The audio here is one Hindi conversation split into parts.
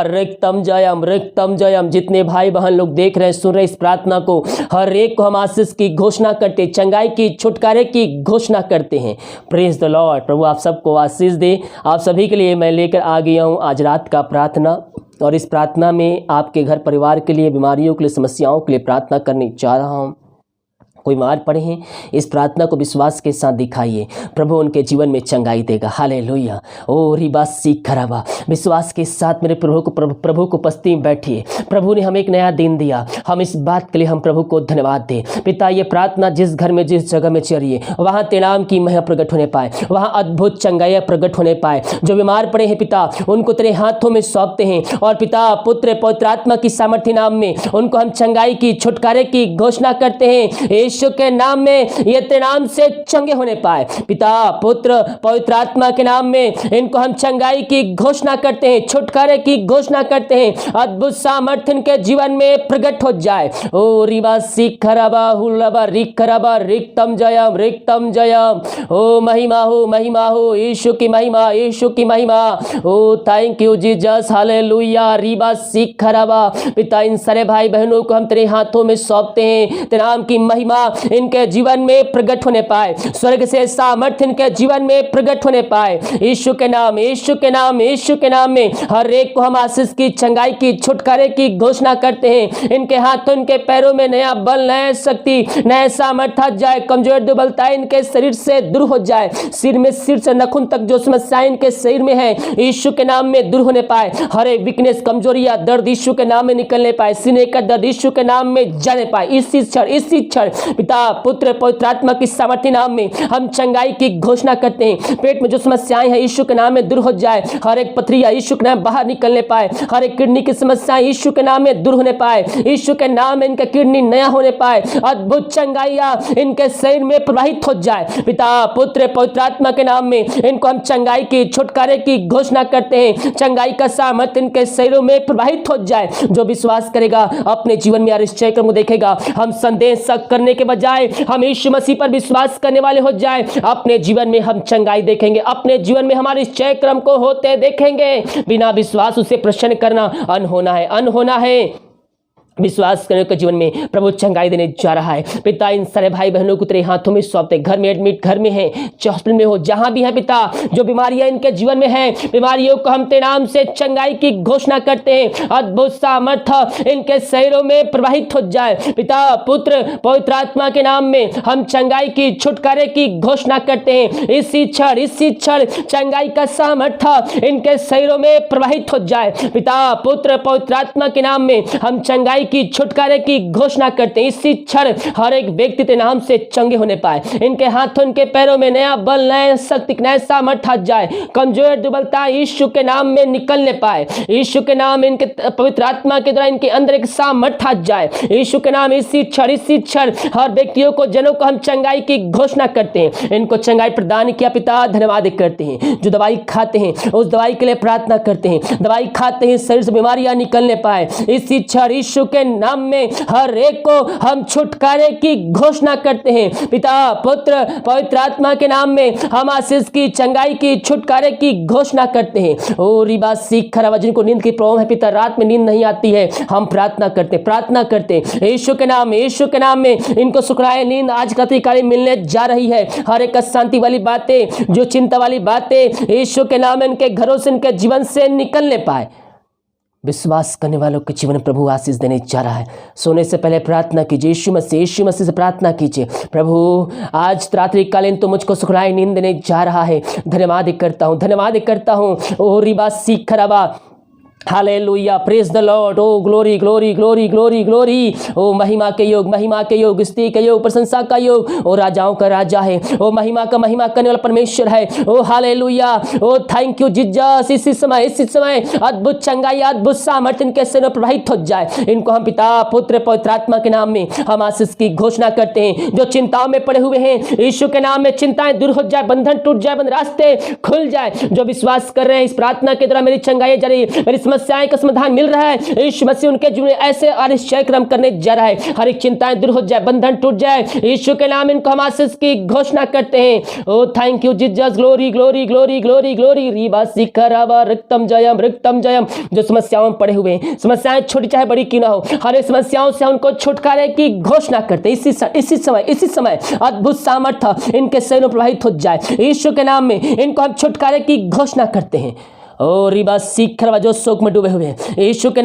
रिक्तम जयम। जितने भाई बहन लोग देख रहे हैं, सुन रहे इस प्रार्थना को, हर एक को हम आशीष की घोषणा करते, चंगाई की, छुटकारे की घोषणा करते हैं। Praise the Lord. प्रभु आप सबको आशीष दे। आप सभी के लिए मैं लेकर आ गया हूँ आज रात का प्रार्थना, और इस प्रार्थना में आपके घर परिवार के लिए, बीमारियों के लिए, समस्याओं के लिए प्रार्थना करने जा रहा हूँ। कोई बीमार पड़े हैं, इस प्रार्थना को विश्वास के साथ दिखाइए, प्रभु उनके जीवन में चंगाई देगा। हालेलुया। ओ रिबा सीख खराबा, विश्वास के साथ मेरे प्रभु को उपस्थिति में बैठिए। प्रभु ने हमें एक नया दिन दिया, हम इस बात के लिए हम प्रभु को धन्यवाद दें। पिता, ये प्रार्थना जिस घर में, जिस जगह में चलिए, वहाँ तेरे नाम की महिमा प्रकट होने पाए, वहाँ अद्भुत चंगाई प्रकट होने पाए। जो बीमार पड़े हैं पिता, उनको तेरे हाथों में सौंपते हैं, और पिता पुत्र पवित्र आत्मा की सामर्थ्य नाम में उनको हम चंगाई की, छुटकारे की घोषणा करते हैं। यीशु के नाम में ये तेरे नाम से चंगे होने पाए। पिता पुत्र पवित्र आत्मा के नाम में इनको हम चंगाई की घोषणा करते हैं, छुटकारे की घोषणा करते हैं। अद्भुत सामर्थ्य इनके जीवन में प्रकट हो जाए। ओ रिबा सिखरबा हुलबा रिखरबा रिक्तम जयम। ओ महिमा हो यीशु की महिमा, यीशु की महिमा। ओ थैंक यू जीसस। हालेलुया। रिबा सिखरबा। पिता, इन सारे भाई बहनों को हम तेरे हाथों में सौंपते हैं। तेरे नाम की महिमा इनके जीवन में प्रकट होने पाए, स्वर्ग से सामर्थ्य इनके जीवन में प्रकट होने पाए। यीशु के नाम, यीशु के नाम, यीशु के नाम में हर एक को हम आशीष की, चंगाई की, छुटकारे की घोषणा करते हैं। इनके हाथों, इनके पैरों में नया बल, नया शक्ति, नया सामर्थ्य आ जाए। कमजोर दुर्बलता इनके शरीर से दूर हो जाए। सिर से नखुन तक जो समस्याएं इनके शरीर में है, यीशु के नाम में दूर होने पाए। हर एक वीकनेस, कमजोरियां, दर्द यीशु के नाम में निकलने पाए। सीने का दर्द यीशु के नाम में जाने पाए। इसी क्षण पिता पुत्र पवित्र आत्मा की सामर्थ्य नाम में हम चंगाई की घोषणा करते हैं। पेट में जो समस्याएं हैं, यीशु के नाम में दूर हो जाए। हर एक पथरियां यीशु के नाम बाहर निकलने पाए। हर एक किडनी की समस्याएं यीशु के नाम में दूर होने पाए। यीशु के नाम में इनका किडनी नया होने पाए। अद्भुत चंगाइयां इनके शरीर में प्रवाहित हो जाए। पिता पुत्र पवित्र आत्मा के नाम में इनको हम चंगाई की, छुटकारे की घोषणा करते हैं। चंगाई का सामर्थ्य इनके शरीरों में प्रवाहित हो जाए। जो विश्वास करेगा अपने जीवन में इस चक्र को देखेगा। हम संदेश करने के बजाय हम यीशु मसीह पर विश्वास करने वाले हो जाए। अपने जीवन में हम चंगाई देखेंगे, अपने जीवन में हमारे इस चक्रम को होते देखेंगे। बिना विश्वास उसे प्रश्न करना अनहोना है। विश्वास करने के जीवन में प्रभु चंगाई देने जा रहा है। पिता, इन सारे भाई बहनों को तेरे हाथों में सौंपते। घर में एडमिट, घर में है, हॉस्पिटल में हो, जहां भी है पिता, जो बीमारियां इनके जीवन में है, बीमारियों को हम तेरे नाम से चंगाई की घोषणा करते हैं। अद्भुत सामर्थ्य इनके शरीरों में प्रवाहित हो जाए। पिता पुत्र पवित्र आत्मा के नाम में हम चंगाई की, छुटकारे की घोषणा करते हैं। इसी क्षण चंगाई का सामर्थ्य इनके शरीरों में प्रवाहित हो जाए। पिता पुत्र पवित्र आत्मा के नाम में हम चंगाई की, छुटकारे की घोषणा करते हैं। इसी क्षण हर एक व्यक्ति के नाम से चंगे होने पाए। इनके हाथों, इनके पैरों में नया बल, नया शक्ति, नया सामर्थ्य आ जाए। कमजोर दुर्बलता यीशु के नाम में निकलने पाए। यीशु के नाम, इनके पवित्र आत्मा के द्वारा इनके अंदर एक सामर्थ्य आ जाए। यीशु के नाम इसी क्षण हर व्यक्तियों को, जनों को हम चंगाई की घोषणा करते हैं। इनको चंगाई प्रदान किया पिता, धन्यवाद करते हैं। जो दवाई खाते हैं उस दवाई के लिए प्रार्थना करते हैं। दवाई खाते हैं, शरीर से बीमारियां निकलने पाए। इसी क्षण यीशु के नाम में हर एक को हम छुटकारे की घोषणा करते हैं। पिता पुत्र पवित्र आत्मा के नाम में हम आशीष की, चंगाई की, छुटकारे की घोषणा करते हैं। ओ रिबा सीख खराबा, जिनको नींद की प्रॉब्लम है पिता, रात में नींद नहीं आती है, हम प्रार्थना करते यीशु के नाम में इनको सुखदायक नींद आज क्रांतिकारी मिलने जा रही है। हर एक शांति वाली बातें, जो चिंता वाली बातें, यीशु के नाम में इनके घरों से, इनके जीवन से निकलने पाए। विश्वास करने वालों के जीवन में प्रभु आशीष देने जा रहा है। सोने से पहले प्रार्थना कीजिए, यीशु मसीह से प्रार्थना कीजिए। प्रभु आज रात्रि कालीन तो मुझको सुखदायक नींद देने जा रहा है। धन्यवाद करता हूँ। ओ रिबा सीख खराबा, हालेलुया, प्रेज द लॉर्ड। ओ glory glory glory glory glory. ओ महिमा के योग, स्तुति के योग, प्रशंसा का योग। ओ राजाओं का राजा है, ओ महिमा करने वाला परमेश्वर है। ओ हालेलुया, ओ थैंक यू जीसस। इसी समय अद्भुत चंगाई, अद्भुत सामर्थ्य इनके शरीर में प्रवाहित हो जाए। इनको हम पिता पुत्र पवित्र आत्मा के नाम में हम आशीष की घोषणा करते हैं। जो चिंताओं में पड़े हुए हैं, यीशु के नाम में चिंताएं दूर हो जाए, बंधन टूट जाए, रास्ते खुल जाए। जो विश्वास कर रहे हैं इस प्रार्थना के द्वारा मेरी चंगाई जा रही है, मेरी समस्याएं का समाधान मिल रहा है। यीशु मसीह उनके जीवन में ऐसे आश्चर्य कर्म करने जा रहा है। हर एक चिंताएं दूर हो जाए, बंधन टूट जाए। यीशु के नाम इनको हम आशीष की घोषणा करते हैं। ओ thank you Jesus, glory glory glory glory glory. रीबा सिखराबा रक्तम जयम रक्तम जयम। जो समस्याओं में पड़े हुए हैं, समस्याएं छोटी चाहे बड़ी क्यों ना हो, हर एक समस्याओं से उनको छुटकारे की घोषणा करते हैं। इसी समय अद्भुत सामर्थ्य इनके शरीर में प्रवाहित हो जाए। यीशु के नाम में इनको हम छुटकारे की घोषणा करते हैं। और रिबा सीखर जो शोक में डूबे हुए हैं, यीशु के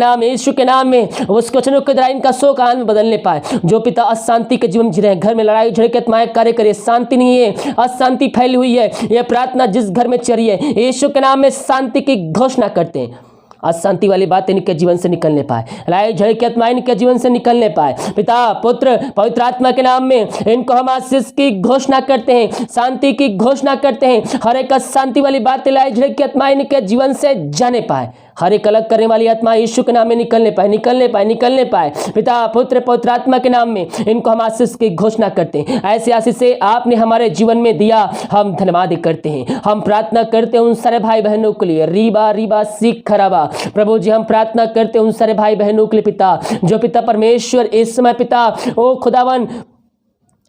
नाम में उस वचनों के द्वारा इनका शोक आनंद में बदलने पाए। जो पिता अशांति के जीवन जी रहे हैं, घर में लड़ाई झगड़े के आत्माएं कार्य करे, शांति नहीं है, अशांति फैली हुई है, यह प्रार्थना जिस घर में चल रही है, यीशु के नाम में शांति की घोषणा करते हैं। अशांति वाली बात इनके जीवन से निकलने पाए, लड़ाई झगड़े की आत्माएं इनके जीवन से निकलने पाए। पिता पुत्र पवित्र आत्मा के नाम में इनको हम आशीष की घोषणा करते हैं, शांति की घोषणा करते हैं। हर एक अशांति वाली बात, लड़ाई झगड़े की आत्माएं इनके जीवन से जाने पाए। हर एक अलग करने वाली आत्मा यीशु के नाम में निकलने पाए। पिता पुत्र पवित्र आत्मा के नाम में इनको हम आशीष की घोषणा करते हैं। ऐसे आशीष से आपने हमारे जीवन में दिया, हम धन्यवाद करते हैं। हम प्रार्थना करते हैं उन सारे भाई बहनों के लिए। रीबा सीख खराबा प्रभु जी, हम प्रार्थना करते हैं उन सारे भाई बहनों के लिए पिता, जो पिता परमेश्वर इस समय पिता ओ खुदावन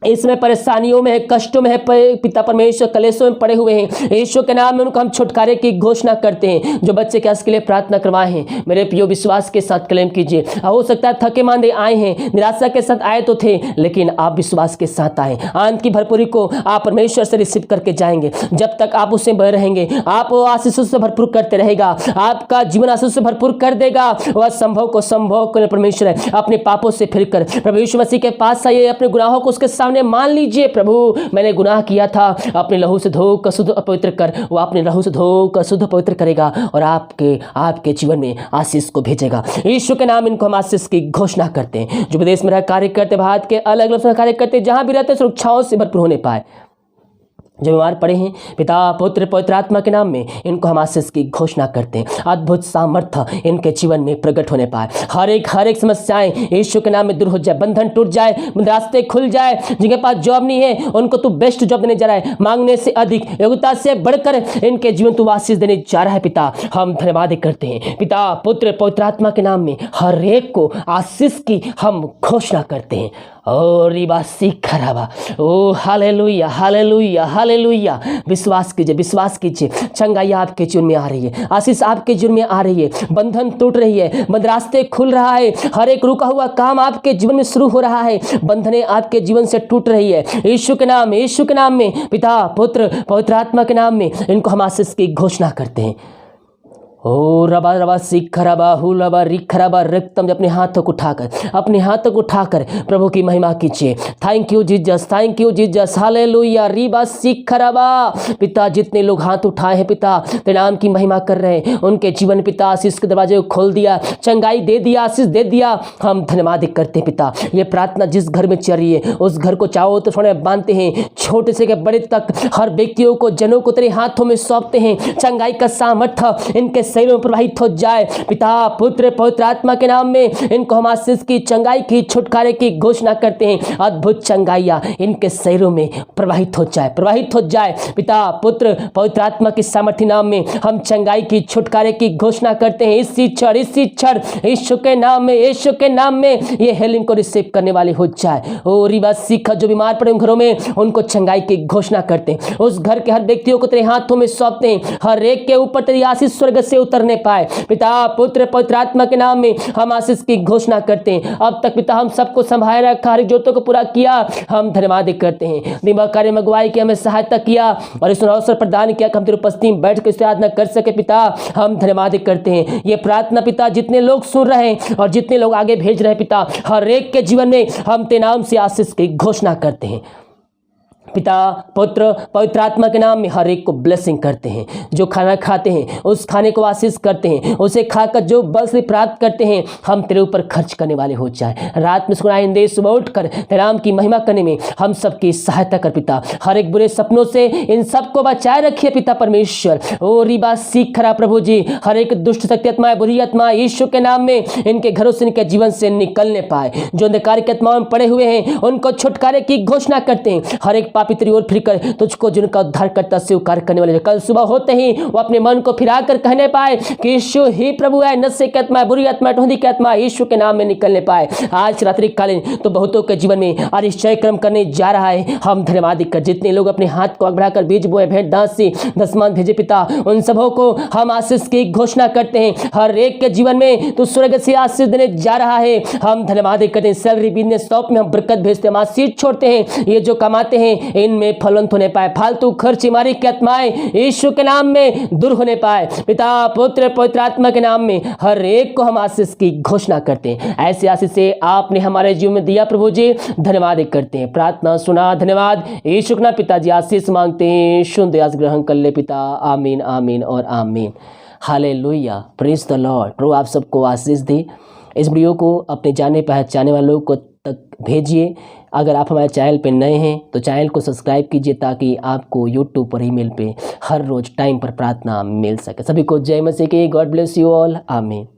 इसमें परेशानियों में है, कष्टों में है, पिता परमेश्वर कलेशों में पड़े हुए हैं। यीशु के नाम में उनको हम छुटकारे की घोषणा करते हैं। जो बच्चे के के लिए प्रार्थना करवाए हैं, मेरे प्रियो विश्वास के साथ क्लेम कीजिए। हो सकता है थके मांदे आए हैं, निराशा के साथ आए तो थे, लेकिन आप विश्वास के साथ आए। आनंद की भरपूरी को आप परमेश्वर से रिसीव करके जाएंगे। जब तक आप उससे बह रहेंगे, आप वो आशीषों से भरपूर करते रहेगा, आपका जीवन आशीष से भरपूर कर देगा। वह संभव को संभव करने परमेश्वर है। अपने पापों से फिर कर प्रभु यीशु मसीह के पास आइए, अपने गुनाहों को उसके सामने मान लीजिए। प्रभु मैंने गुनाह किया था, अपने लहू से धो कर शुद्ध पवित्र कर। वो अपने लहू से धो कर शुद्ध पवित्र करेगा और आपके जीवन में आशीष को भेजेगा। यीशु के नाम इनको हम आशीष की घोषणा करते हैं। जो विदेश में रह कार्य करते, भारत के अलग अलग कार्य करते, जहां भी रहते सुरक्षाओं से भरपूर होने पाए। जो बीमार पड़े हैं, पिता पुत्र पवित्र आत्मा के नाम में इनको हम आशीष की घोषणा करते हैं। अद्भुत सामर्थ्य इनके जीवन में प्रकट होने पाए। हर एक समस्याएं यीशु के नाम में दूर हो जाए, बंधन टूट जाए, रास्ते खुल जाए। जिनके पास जॉब नहीं है, उनको तू बेस्ट जॉब देने जा रहा है, मांगने से अधिक, योग्यता से बढ़कर इनके जीवन तू आशीष देने जा रहा है। पिता हम धन्यवाद करते हैं। पिता पुत्र पवित्र आत्मा के नाम में हर एक को आशीष की हम घोषणा करते हैं। और रिबासी खराबा, ओ हालेलुया हालेलुया हालेलुया। विश्वास कीजिए, चंगाई आपके जीवन में आ रही है, आशीष आपके जीवन में आ रही है, बंधन टूट रही है, बंद रास्ते खुल रहा है, हर एक रुका हुआ काम आपके जीवन में शुरू हो रहा है, बंधनें आपके जीवन से टूट रही है। यीशु के नाम में पिता पुत्र पवित्र आत्मा के नाम में इनको हम आशीष की घोषणा करते हैं। ओ रबा सिखरबा हुलबा रिखरबा रक्तम। अपने हाथों को उठाकर प्रभु की महिमा कीजिए। Thank you Jesus, hallelujah. रिबा सिखरबा। पिता जितने लोग हाथ उठाए हैं पिता, तेरे नाम की महिमा कर रहे हैं, उनके जीवन पिता आशीष के दरवाजे को खोल दिया, चंगाई दे दिया, आशीष दे दिया। हम धन्यवाद करते हैं पिता। ये प्रार्थना जिस घर में चल रही है, उस घर को चाहो तो थोड़े बांधते हैं, छोटे से के बड़े तक हर व्यक्तियों को, जनों को तेरे हाथों में सौंपते हैं। चंगाई का सामर्थ्य इनके शरीर में प्रवाहित हो जाए। पिता पुत्र पवित्र आत्मा के नाम में इनको हम आशीष की, चंगाई की, छुटकारे की घोषणा करते हैं। अद्भुत चंगाइयां इनके शरीरों में प्रवाहित हो जाए। पिता पुत्र पवित्र आत्मा की सामर्थ्य नाम में हम चंगाई की, छुटकारे की घोषणा करते हैं। इसी क्षण यीशु के नाम में ये हेलिंग को रिसीव करने वाले हो जाए। ओ रिबा सीखा, जो बीमार पड़े घरों में उनको चंगाई की घोषणा करते हैं। उस घर के हर व्यक्तियों को तेरे हाथों में सौंपते हैं। हर एक के ऊपर तेरी आशीष स्वर्ग से उतरने पाए। पिता पुत्र पवित्र आत्मा के नाम में हम आशीष की घोषणा करते हैं। अब तक पिता हम सबको संभाल रखा, हर जरूरतों को पूरा किया, हम धन्यवाद करते हैं। दिमाग कार्य में अगुवाई की, हमें सहायता किया और इस अवसर प्रदान किया कि हम तेरी उपस्थिति में बैठ कर इसे आराधना कर सके। पिता हम धन्यवाद करते हैं। ये प्रार्थना पिता जितने लोग सुन रहे हैं और जितने लोग आगे भेज रहे हैं पिता, हर एक के जीवन में हम तेरे नाम से आशीष की घोषणा करते हैं। पिता पुत्र पवित्र आत्मा के नाम में हर एक को ब्लेसिंग करते हैं। जो खाना खाते हैं उस खाने को आशीष करते हैं, उसे खाकर जो बल से प्राप्त करते हैं हम तेरे ऊपर खर्च करने वाले हो जाए। रात में सुनाई दे, सुबह उठकर तेरे नाम की महिमा करने में हम सबकी सहायता कर पिता। हर एक बुरे सपनों से इन सबको बचाए रखिए पिता परमेश्वर। ओ रिबा सीख खरा प्रभु जी, हर एक दुष्ट शक्ति आत्मा, बुरी आत्मा यीशु के नाम में इनके घरों से, इनके जीवन से निकलने पाए। जो अंधकार की आत्माओं में पड़े हुए हैं उनको छुटकारे की घोषणा करते हैं। हर एक पापी तेरी ओर फिर कर तुझको जिनका उद्धार करता स्वीकार करने वाले। कल सुबह होते ही वो अपने मन को फिरा कर कहने पाए कि यीशु ही प्रभु है, नशे की आत्मा, बुरी आत्मा, ढूंढी की आत्मा यीशु के नाम में निकलने पाए। आज रात्रि कालीन तो बहुतों के जीवन में आज निश्चय क्रम करने जा रहा है। हम धन्यवाद कर जितने लोग अपने हाथ को बढ़ाकर बीज बोए, भेंट दासी दसमान भेजे पिता, उन सबों को हम आशीष की घोषणा करते हैं। हर एक के जीवन में तो स्वर्ग से आशीष देने जा रहा है। हम धन्यवाद करते हैं। सैलरी बिजनेस शॉप में हम बरकत भेजते हैं, आशीष छोड़ते हैं। ये जो कमाते हैं इनमें फलवंत होने पाए, फालतू खर्च मारी की आत्माएं यीशु के नाम में दूर होने पाए। पिता पुत्र पवित्र आत्मा के नाम में हर एक को हम आशीष की घोषणा करते हैं। ऐसे आशीष से आपने हमारे जीवन में दिया प्रभु जी, धन्यवाद करते हैं। प्रार्थना सुना, धन्यवाद यीशु के नाम। पिताजी आशीष मांगते हैं, शुद्ध आशीष ग्रहण कर ले पिता। आमीन आमीन और आमीन। Hallelujah, praise the Lord. प्रभु आप सबको आशीष दे। इस वीडियो को अपने जाने पहचाने वालों को तक भेजिए। अगर आप हमारे चैनल पे नए हैं तो चैनल को सब्सक्राइब कीजिए ताकि आपको यूट्यूब पर ईमेल पे हर रोज टाइम पर प्रार्थना मिल सके। सभी को जय मसीह की। God bless you all. आमीन।